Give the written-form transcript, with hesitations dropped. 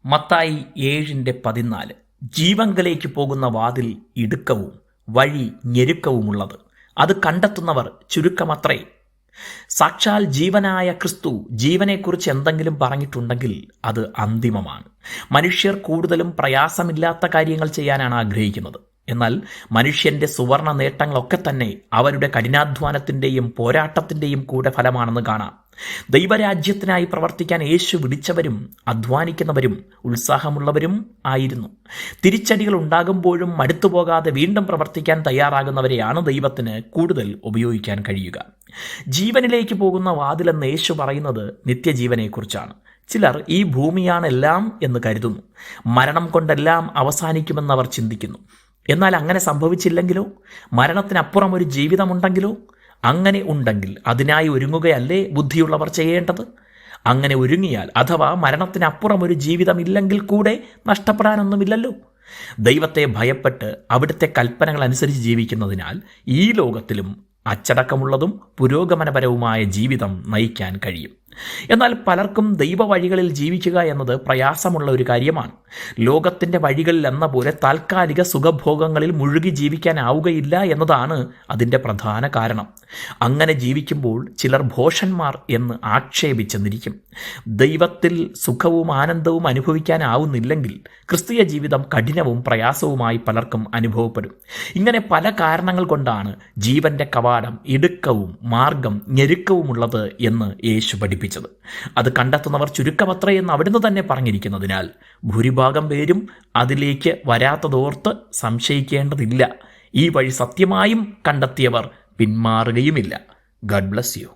മത്തായി 7:14 ജീവങ്കലേക്ക് പോകുന്ന വാതിൽ ഇടുക്കവും വഴി ഞെരുക്കവുമുള്ളത്, അത് കണ്ടെത്തുന്നവർ ചുരുക്കമത്രേ. സാക്ഷാൽ ജീവനായ ക്രിസ്തു ജീവനെക്കുറിച്ച് എന്തെങ്കിലും പറഞ്ഞിട്ടുണ്ടെങ്കിൽ അത് അന്തിമമാണ്. മനുഷ്യർ കൂടുതലും പ്രയാസമില്ലാത്ത കാര്യങ്ങൾ ചെയ്യാനാണ് ആഗ്രഹിക്കുന്നത്. എന്നാൽ മനുഷ്യന്റെ സുവർണ നേട്ടങ്ങളൊക്കെ തന്നെ അവരുടെ കഠിനാധ്വാനത്തിൻ്റെയും പോരാട്ടത്തിൻ്റെയും കൂടെ ഫലമാണെന്ന് കാണാം. ദൈവരാജ്യത്തിനായി പ്രവർത്തിക്കാൻ യേശു വിളിച്ചവരും അധ്വാനിക്കുന്നവരും ഉത്സാഹമുള്ളവരും ആയിരുന്നു. തിരിച്ചടികൾ ഉണ്ടാകുമ്പോഴും മടുത്തുപോകാതെ വീണ്ടും പ്രവർത്തിക്കാൻ തയ്യാറാകുന്നവരെയാണ് ദൈവത്തിന് കൂടുതൽ ഉപയോഗിക്കാൻ കഴിയുക. ജീവനിലേക്ക് പോകുന്ന വാതിലെന്ന് യേശു പറയുന്നത് നിത്യജീവനെക്കുറിച്ചാണ്. ചിലർ ഈ ഭൂമിയാണ് എല്ലാം എന്ന് കരുതുന്നു. മരണം കൊണ്ടെല്ലാം അവസാനിക്കുമെന്ന് അവർ ചിന്തിക്കുന്നു. എന്നാൽ അങ്ങനെ സംഭവിച്ചില്ലെങ്കിലോ? മരണത്തിനപ്പുറം ഒരു ജീവിതമുണ്ടെങ്കിലോ? അങ്ങനെ ഉണ്ടെങ്കിൽ അതിനായി ഒരുങ്ങുകയല്ലേ ബുദ്ധിയുള്ളവർ ചെയ്യേണ്ടത്? അങ്ങനെ ഒരുങ്ങിയാൽ, അഥവാ മരണത്തിനപ്പുറം ഒരു ജീവിതമില്ലെങ്കിൽ കൂടെ നഷ്ടപ്പെടാനൊന്നുമില്ലല്ലോ. ദൈവത്തെ ഭയപ്പെട്ട് അവിടുത്തെ കൽപ്പനകൾ അനുസരിച്ച് ജീവിക്കുന്നതിനാൽ ഈ ലോകത്തിലും അച്ചടക്കമുള്ളതും പുരോഗമനപരവുമായ ജീവിതം നയിക്കാൻ കഴിയും. എന്നാൽ പലർക്കും ദൈവ വഴികളിൽ ജീവിക്കുക എന്നത് പ്രയാസമുള്ള ഒരു കാര്യമാണ്. ലോകത്തിൻ്റെ വഴികളിൽ എന്ന പോലെ താൽക്കാലിക സുഖഭോഗങ്ങളിൽ മുഴുകി ജീവിക്കാനാവുകയില്ല എന്നതാണ് അതിൻ്റെ പ്രധാന കാരണം. അങ്ങനെ ജീവിക്കുമ്പോൾ ചിലർ ഭോഷന്മാർ എന്ന് ആക്ഷേപിച്ചെന്നിരിക്കും. ദൈവത്തിൽ സുഖവും ആനന്ദവും അനുഭവിക്കാനാവുന്നില്ലെങ്കിൽ ക്രിസ്തീയ ജീവിതം കഠിനവും പ്രയാസവുമായി പലർക്കും അനുഭവപ്പെടും. ഇങ്ങനെ പല കാരണങ്ങൾ കൊണ്ടാണ് ജീവന്റെ കവാടം ഇടുക്കവും മാർഗം ഞെരുക്കവുമുള്ളത് എന്ന് യേശു പഠിപ്പിച്ചത്. അത് കണ്ടെത്തുന്നവർ ചുരുക്കമത്രേ എന്ന് അവിടുന്ന് തന്നെ പറഞ്ഞിരിക്കുന്നതിനാൽ ഭൂരിഭാഗം പേരും അതിലേക്ക് വരാത്തതോർത്ത് സംശയിക്കേണ്ടതില്ല. ഈ വഴി സത്യമായും കണ്ടെത്തിയവർ പിന്മാറുകയുമില്ല. God bless U.